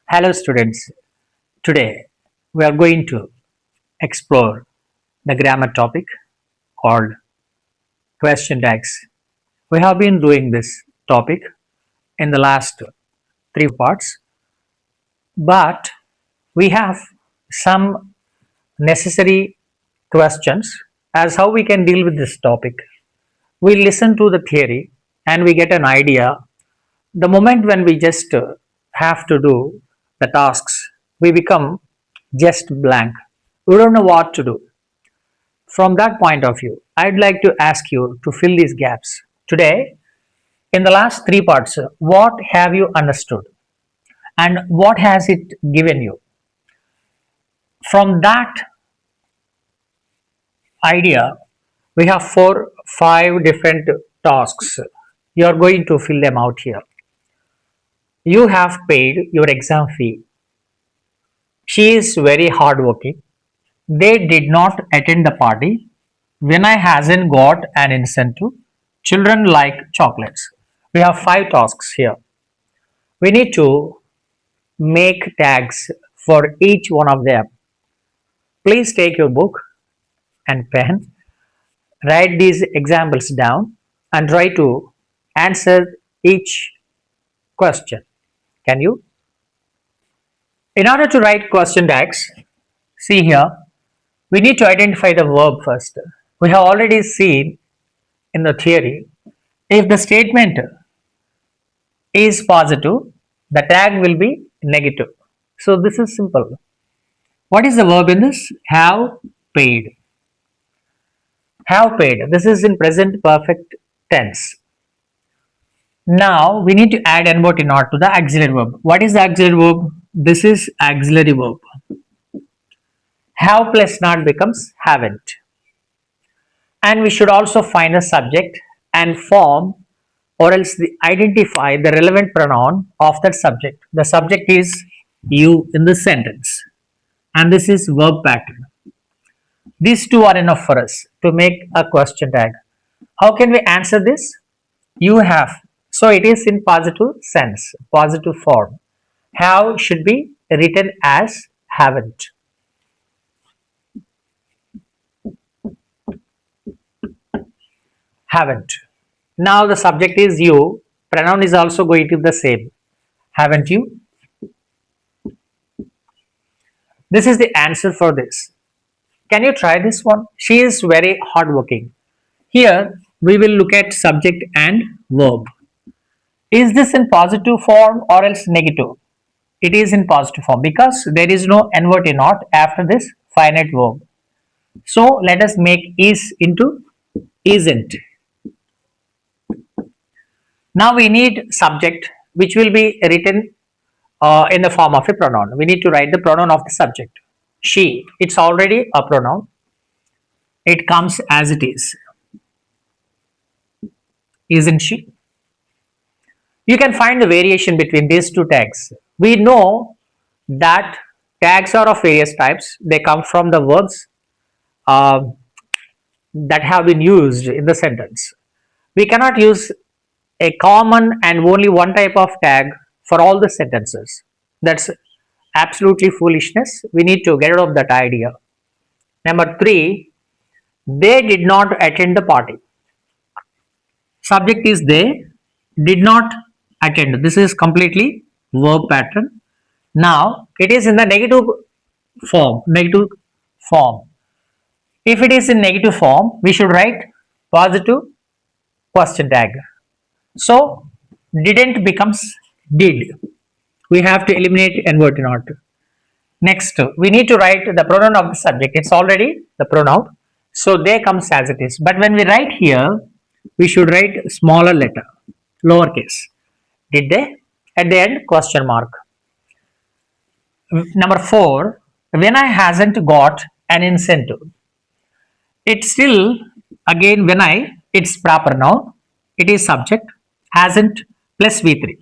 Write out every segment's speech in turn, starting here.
Hello students, today we are going to explore the grammar topic called question tags. We have been doing this topic in the last three parts, but we have some necessary questions as how we can deal with this topic. We listen to the theory and we get an idea. The moment when we just have to do the tasks, we become just blank. We don't know what to do. From that point of view, I'd like to ask you to fill these gaps. Today, in the last three parts, what have you understood and what has it given you? From that idea, we have five different tasks. You are going to fill them out here. You have paid your exam fee. She is very hardworking. They did not attend the party. Vinay hasn't got an incentive. Children like chocolates. We have five tasks here. We need to make tags for each one of them. Please take your book and pen, write these examples down, and try to answer each question. Can you? In order to write question tags, see here, we need to identify the verb first. We have already seen in the theory, if the statement is positive, the tag will be negative. So this is simple. What is the verb in this? Have paid. Have paid. This is in present perfect tense. Now we need to add n word in order to the auxiliary verb. What is the auxiliary verb? This is auxiliary verb. Have plus not becomes haven't. And we should also find a subject and form or else identify the relevant pronoun of that subject. The subject is you in the sentence and this is verb pattern. These two are enough for us to make a question tag. How can we answer this? You have. So it is in positive sense, positive form. Have should be written as haven't. Haven't. Now the subject is you. Pronoun is also going to be the same. Haven't you? This is the answer for this. Can you try this one? She is very hardworking. Here we will look at subject and verb. Is this in positive form or else negative? It is in positive form because there is no n word in not after this finite verb. So let us make is into isn't. Now we need subject which will be written in the form of a pronoun. We need to write the pronoun of the subject. She, it's already a pronoun. It comes as it is. Isn't she? You can find the variation between these two tags. We know that tags are of various types. They come from the verbs that have been used in the sentence. We cannot use a common and only one type of tag for all the sentences. That's absolutely foolishness. We need to get rid of that idea. Number three, they did not attend the party. Subject is they, did not attend. This is completely verb pattern. Now it is in the negative form. Negative form. If it is in negative form, we should write positive question tag. So didn't becomes did. We have to eliminate n word in order. Next, we need to write the pronoun of the subject. It's already the pronoun. So they comes as it is. But when we write here, we should write smaller letter, lowercase. Did they? At the end, question mark. Number four, Vinay hasn't got an incentive. It's still, again, Vinay, it's proper noun. It is subject, hasn't plus V3.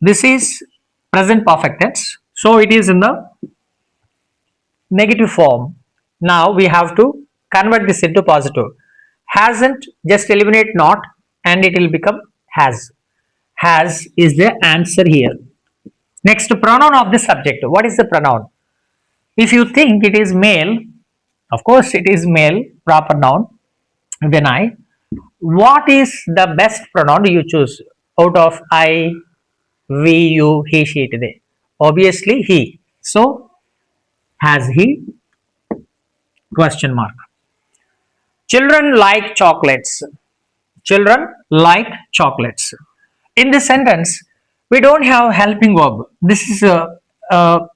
This is present perfect tense. So it is in the negative form. Now we have to convert this into positive. Hasn't, just eliminate not and it will become has. Has is the answer here. Next, pronoun of the subject. What is the pronoun? If you think it is male, of course it is male, proper noun, when I. What is the best pronoun you choose out of I, we, you, he, she, they? Obviously he. So, has he? Question mark. Children like chocolates. Children like chocolates. In this sentence, we don't have helping verb. This is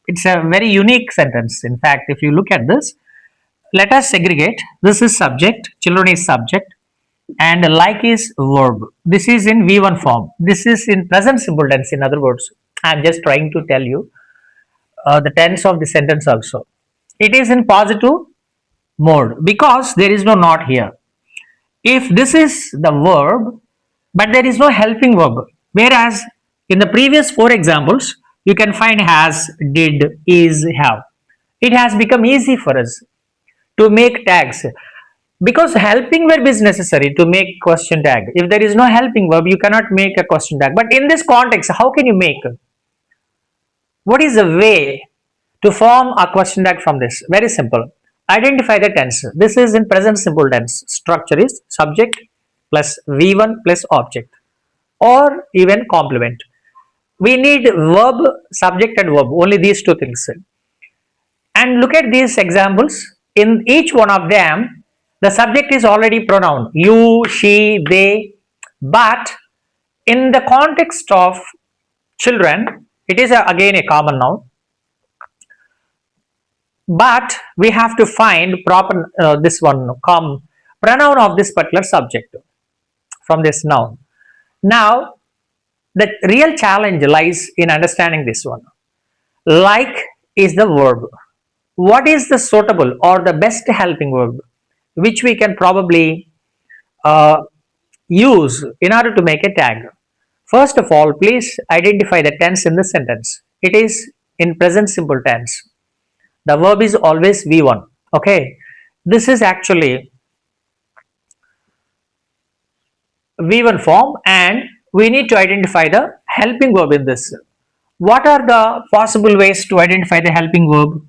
it's a very unique sentence. In fact, if you look at this, let us segregate. This is subject, children is subject, and like is verb. This is in V1 form. This is in present simple tense. In other words, I am just trying to tell you the tense of the sentence also. It is in positive mode because there is no not here. If this is the verb, but there is no helping verb, whereas in the previous four examples, you can find has, did, is, have. It has become easy for us to make tags because helping verb is necessary to make question tag. If there is no helping verb, you cannot make a question tag. But in this context, how can you make? What is the way to form a question tag from this? Very simple. Identify the tense. This is in present simple tense. Structure is subject plus V1 plus object or even complement. We need verb, subject and verb, only these two things. And look at these examples. In each one of them, the subject is already pronoun, you, she, they, but in the context of children, it is again a common noun. But we have to find proper this one pronoun of this particular subject from this noun. Now, the real challenge lies in understanding this one. Like is the verb. What is the suitable or the best helping verb which we can probably use in order to make a tag? First of all, please identify the tense in the sentence. It is in present simple tense. The verb is always V1. Okay, this is actually V1 form and we need to identify the helping verb in this. What are the possible ways to identify the helping verb?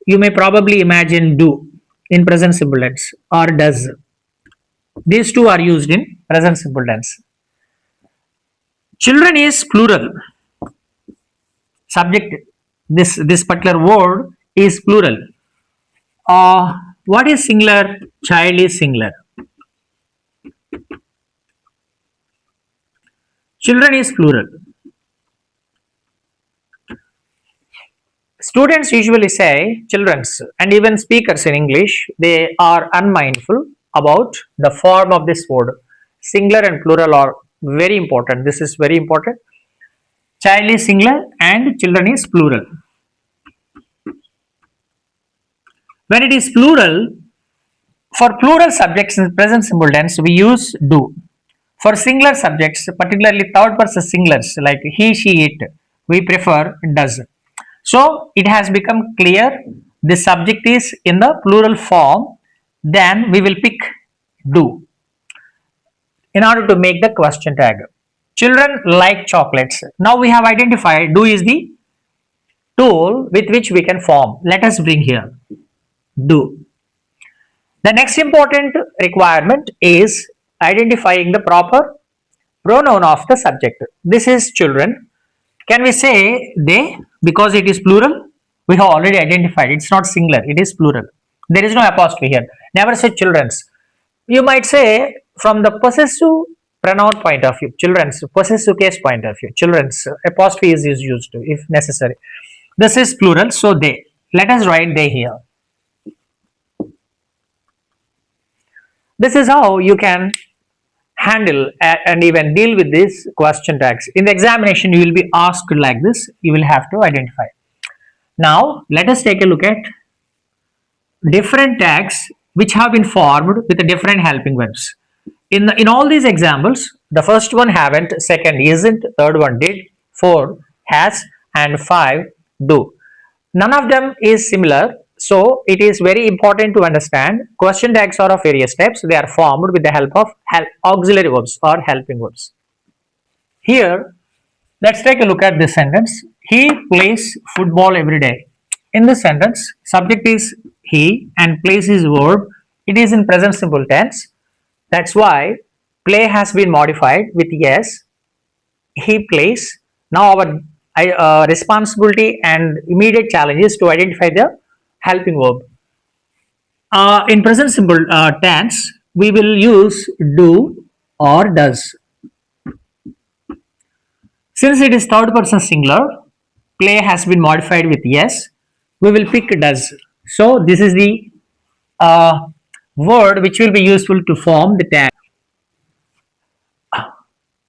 You may probably imagine do in present simple tense or does. These two are used in present simple tense. Children is plural. Subject, this particular word is plural. What is singular? Child is singular. Children is plural. Students usually say children's, and even speakers in English, they are unmindful about the form of this word. Singular and plural are very important. This is very important. Child is singular and children is plural. When it is plural, for plural subjects in present simple tense, we use do. For singular subjects, particularly third person singulars like he, she, it, we prefer does. So it has become clear the subject is in the plural form, then we will pick do in order to make the question tag. Children like chocolates. Now we have identified do is the tool with which we can form. Let us bring here do. The next important requirement is identifying the proper pronoun of the subject. This is children. Can we say they because it is plural? We have already identified it's not singular, it is plural. There is no apostrophe here. Never say children's. You might say from the possessive pronoun point of view, children's, possessive case point of view, children's apostrophe is used if necessary. This is plural, so they. Let us write they here. This is how you can handle and even deal with these question tags. In the examination, you will be asked like this. You will have to identify. Now, let us take a look at different tags which have been formed with the different helping verbs. In all these examples, the first one haven't, second isn't, third one did, 4 has, and 5 do. None of them is similar. So it is very important to understand question tags are of various types. They are formed with the help of auxiliary verbs or helping verbs. Here, let's take a look at this sentence. He plays football every day. In this sentence, subject is he and plays is verb. It is in present simple tense. That's why play has been modified with yes. He plays. Now our responsibility and immediate challenge is to identify the helping verb. In present simple tense, we will use do or does. Since it is third person singular, play has been modified with yes. We will pick does. So this is the word which will be useful to form the tag.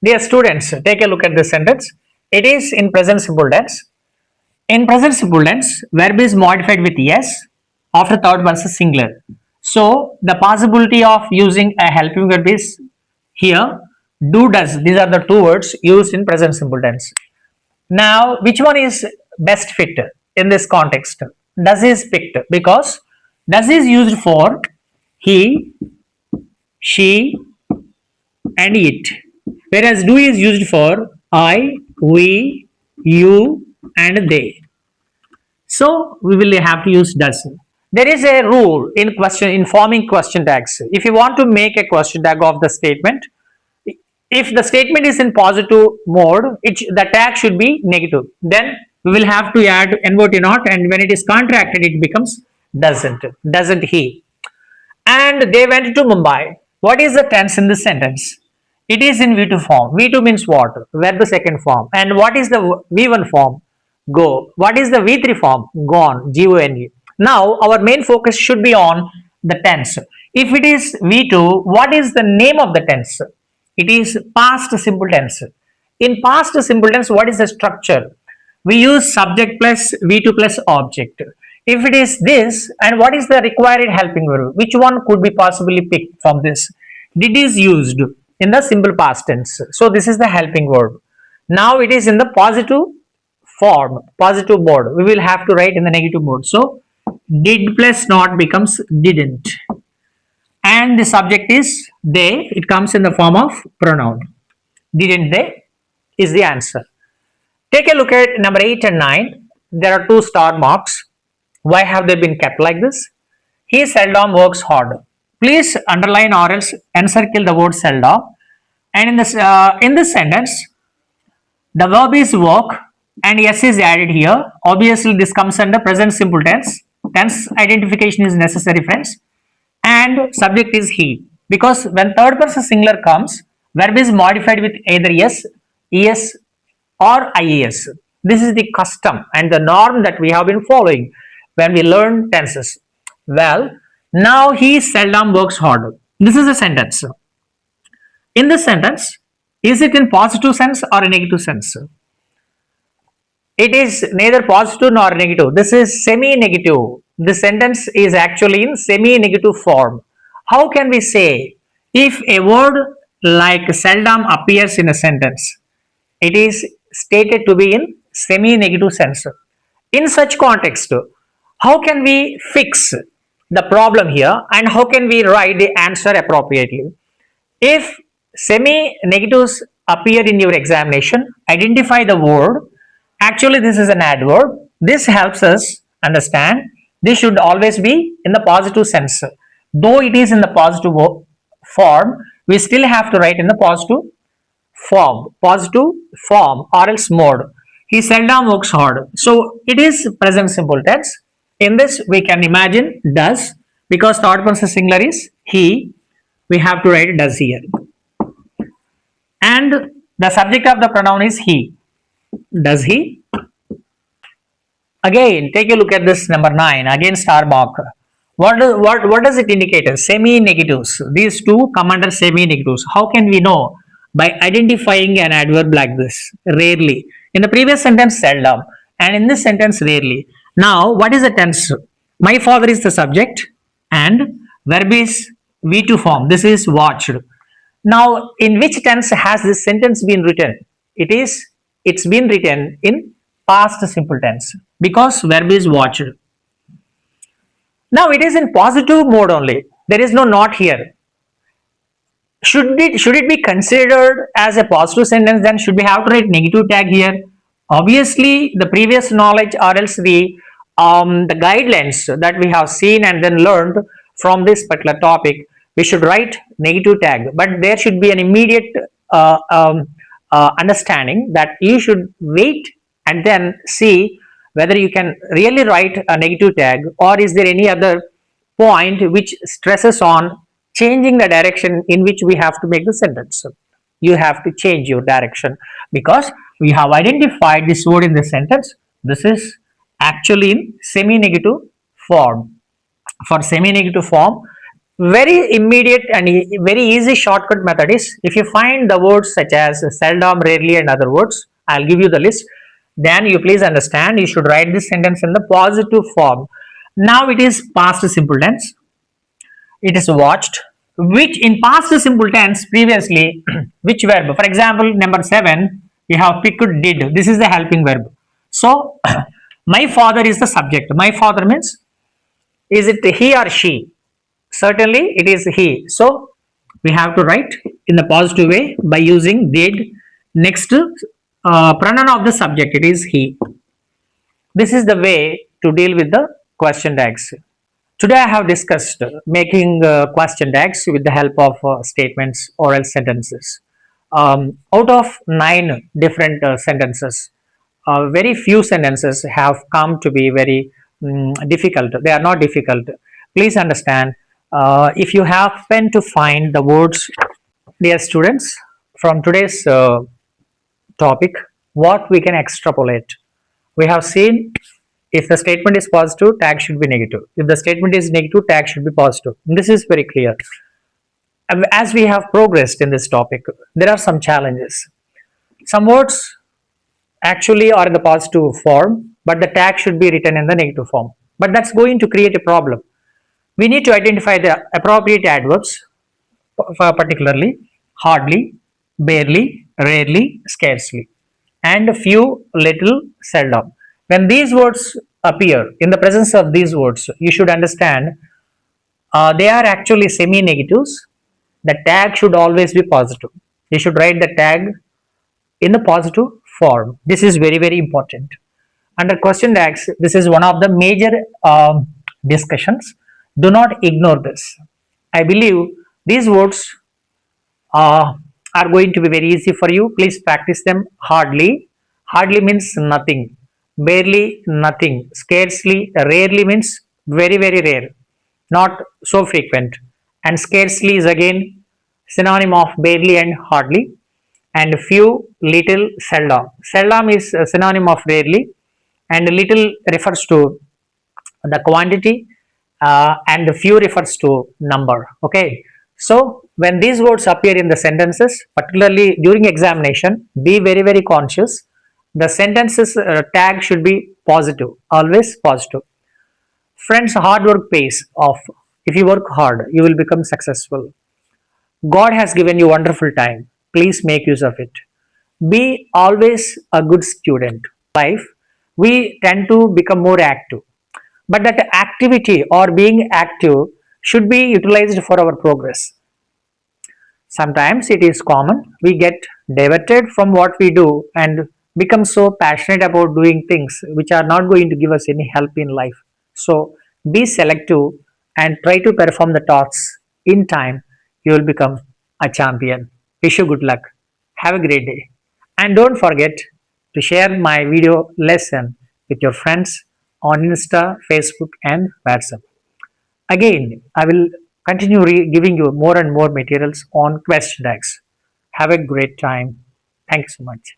Dear students, take a look at this sentence. It is in present simple tense. In present simple tense, verb is modified with yes after third person singular. So the possibility of using a helping verb is here. Do, does. These are the two words used in present simple tense. Now, which one is best fit in this context? Does is picked because does is used for he, she, and it, whereas do is used for I, we, you, and they. So we will have to use does. There is a rule in forming question tags. If you want to make a question tag of the statement, if the statement is in positive mode, the tag should be negative. Then we will have to add NOT not, and when it is contracted, it becomes doesn't he. And they went to Mumbai. What is the tense in this sentence? It is in V2 form. V2 means what? Verb second form. And what is the V1 form? Go. What is the V3 form? Gone. G-O-N-E. Now, our main focus should be on the tense. If it is V2, what is the name of the tense? It is past simple tense. In past simple tense, what is the structure? We use subject plus V2 plus object. If it is this, and what is the required helping verb? Which one could be possibly picked from this? Did is used in the simple past tense. So this is the helping verb. Now it is in the positive form, positive mode. We will have to write in the negative mode. So did plus not becomes didn't. And the subject is they. It comes in the form of pronoun. Didn't they is the answer. Take a look at number 8 and 9. There are two star marks. Why have they been kept like this? He seldom works hard. Please underline or else encircle the word seldom. And in this sentence, the verb is work and yes is added here. Obviously, this comes under present simple tense. Tense identification is necessary, friends. And subject is he. Because when third person singular comes, verb is modified with either yes, es, or ies. This is the custom and the norm that we have been following when we learn tenses. Well, now he seldom works hard. This is a sentence. In this sentence, is it in positive sense or a negative sense? It is neither positive nor negative. This is semi-negative. This sentence is actually in semi-negative form. How can we say if a word like seldom appears in a sentence, it is stated to be in semi-negative sense? In such context, how can we fix the problem here and how can we write the answer appropriately? If semi-negatives appear in your examination, identify the word. Actually, this is an adverb. This helps us understand this should always be in the positive sense. Though it is in the positive form, we still have to write in the positive form or else mode. He seldom works hard. So it is present simple tense. In this, we can imagine does, because third person singular is he. We have to write does here. And the subject of the pronoun is he. Does he? Again, take a look at this number 9. Again, star mark. What does it indicate? Semi-negatives. These two come under semi-negatives. How can we know? By identifying an adverb like this. Rarely. In the previous sentence, seldom. And in this sentence, rarely. Now, what is the tense? My father is the subject and verb is V2 form. This is watched. Now, in which tense has this sentence been written? It's been written in past simple tense because verb is watched. Now, it is in positive mode only. There is no not here. Should it be considered as a positive sentence? Then should we have to write negative tag here? Obviously, the previous knowledge or else the guidelines that we have seen and then learned from this particular topic, we should write negative tag, but there should be an immediate understanding that you should wait and then see whether you can really write a negative tag, or is there any other point which stresses on changing the direction in which we have to make the sentence. You have to change your direction because we have identified this word in the sentence. This is actually in semi-negative form. For semi-negative form, very immediate and very easy shortcut method is, if you find the words such as seldom, rarely and other words, I'll give you the list. Then you please understand, you should write this sentence in the positive form. Now it is past simple tense. It is watched, which in past simple tense previously, which verb? For example, number 7, you have picked did. This is the helping verb. So, my father is the subject. My father means, is it he or she? Certainly, it is he. So, we have to write in the positive way by using did. Next, pronoun of the subject, it is he. This is the way to deal with the question tags. Today I have discussed making question tags with the help of statements or else sentences. Out of 9 different sentences, very few sentences have come to be very difficult. They are not difficult. Please understand, if you happen to find the words, dear students, from today's topic, what we can extrapolate. We have seen, if the statement is positive, tag should be negative. If the statement is negative, tag should be positive. This is very clear. As we have progressed in this topic, there are some challenges. Some words actually are in the positive form, but the tag should be written in the negative form. But that's going to create a problem. We need to identify the appropriate adverbs, particularly hardly, barely, rarely, scarcely, and a few, little, seldom. When these words appear, in the presence of these words, you should understand they are actually semi-negatives. The tag should always be positive. You should write the tag in the positive form. This is very, very important. Under question tags, this is one of the major discussions. Do not ignore this. I believe these words are going to be very easy for you. Please practice them. Hardly. Hardly means nothing. Barely, nothing. Scarcely, rarely means very, very rare. Not so frequent. And scarcely is again synonym of barely and hardly. And few, little, seldom. Seldom is a synonym of rarely. And little refers to the quantity, and few refers to number. Okay. So when these words appear in the sentences, particularly during examination, be very, very conscious. The sentences tag should be positive, always positive. Friends, hard work pays off. If you work hard, you will become successful. God has given you wonderful time. Please make use of it. Be always a good student. Life, we tend to become more active. But that activity or being active should be utilized for our progress. Sometimes it is common, we get diverted from what we do and become so passionate about doing things which are not going to give us any help in life. So be selective and try to perform the tasks in time. You will become a champion. Wish you good luck. Have a great day. And don't forget to share my video lesson with your friends on Insta, Facebook, and WhatsApp. Again, I will continue giving you more and more materials on question tags. Have a great time. Thank you so much.